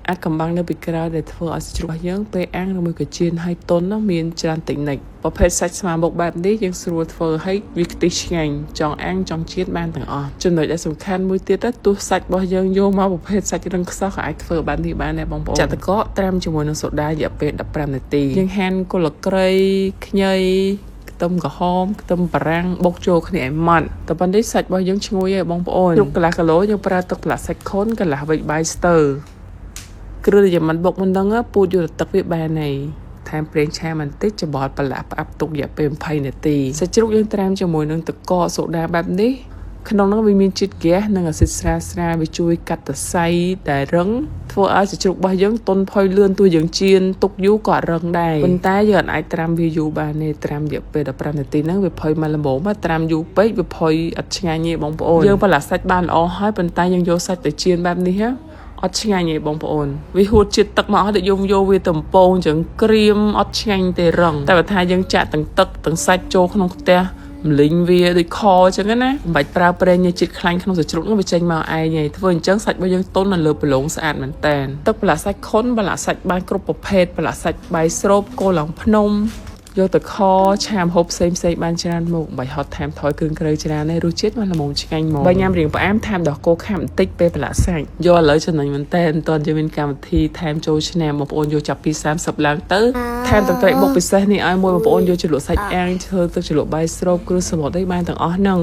អាចកំបាំងនៅពីក្រៅដែលធ្វើឲ្យសាច់ជ្រូករបស់យើងពេលអាំងឬមួយក៏ចៀនឲ្យទន់មានច្រើនតិចនិចប្រភេទសាច់ស្មើមុខបែបនេះយើងស្រួលធ្វើឲ្យវាខ្ទិះឆ្ងាញ់ចង់អាំងចង់ចៀនបានទាំងអស់ចំណុចដែលសំខាន់មួយទៀតទោះសាច់របស់យើងយកមកប្រភេទសាច់រឹងខ្សោះក៏អាចធ្វើបាននេះបានដែរបងប្អូនចាក់ទឹកកកត្រាំជាមួយនឹងសូដារយៈពេល15នាទីយើងហាន់គល់ក្រៃខ្ញីខ្ទឹមក្រហមខ្ទឹមបារាំងបុកចូលគ្នាឲ្យម៉ត់តែប៉ុណ្ណេះសាច់របស់យើងឈ្ងុយហើយបងប្អូនជ្រូកកន្លះគីឡូយើងប្រើទឹកប្រឡាក់សាច់ខុនកន្លះវែកបាយស្ទើគ្រឿងដែលយើងមិនបុកមិនដឹងពូតយកទឹកវាបានហើយថែមប្រេងឆាបន្តិចច្បល់ប្រឡាក់ផ្អាប់ទុករយៈពេល20នាទីសាច់ជ្រូកយើងត្រាំជាមួយនឹងទឹកកកសូដាបែបនេះក្នុងនោះវាមានជាតិហ្គាសនិងអាស៊ីតស្រាលវាជួយកាត់សរសៃដែលរឹងធ្វើឲ្យសាច់ជ្រូករបស់យើងទន់ផុយលឿនទោះយើងចៀនទុកយូរក៏អត់រឹងដែរប៉ុន្តែយើងអាចត្រាំវាយូរបានទេត្រាំរយៈពេល15នាទីហ្នឹងវាផុយមកល្មមត្រាំយូរពេកវាផុយអត់ឆ្ងាញ់ទេបងប្អូនយើងប្រឡាក់សាច់បានល្អហើយប៉ុន្តែយើងយកសាច់ទៅចៀនបែបនេះអត់ឆ្ងាញ់ទេបងប្អូនវាហួតជាតិទឹកមកអស់តែយើងយកវាទៅបំពងចឹងក្រៀមអត់ឆ្ងាញ់ទេរឹងតែបើថាយើងចាក់ទាំងទឹកទាំងសាច់ចូលក្នុងខ្ទះម្លិញវាដូចខអញ្ចឹងណាមិនបាច់ប្រើប្រេងជាតិខ្លាញ់ក្នុងសាច់ជ្រូកនោះវាចេញមកឯងហើយធ្វើអញ្ចឹងសាច់របស់យើងទន់នៅលើប្រឡងស្អាតមែនតើទឹកប្រឡាក់សាច់ខុនប្រឡាក់សាច់បានគ្រប់ប្រភេទប្រឡាក់សាច់បាយស្រូបគោឡើងភ្នំយកទៅខឆាមហូបផ្សេងបានច្រើនមុខបាច់ហត់ថែមថយគ្រឿងក្រៅច្រើនទេរសជាតិมันល្មមឆ្ងាញ់មកបើញ៉ាំរៀងផ្អែមថែមដល់គោខាប់បន្តិចពេលប្រឡាក់សាច់យកឥឡូវចំណេញមែនតើតើយើងមានកម្មវិធីថែមចូលឆ្នាំបងប្អូនយកចាប់ពី30ឡើងទៅថែមទឹកត្រីបុកពិសេសនេះឲ្យមួយបងប្អូនយកជ្រលក់សាច់អាំងធ្វើទឹកជ្រលក់បាយស្រូបគ្រឿងសមុទ្រអីបានទាំងអស់ហ្នឹង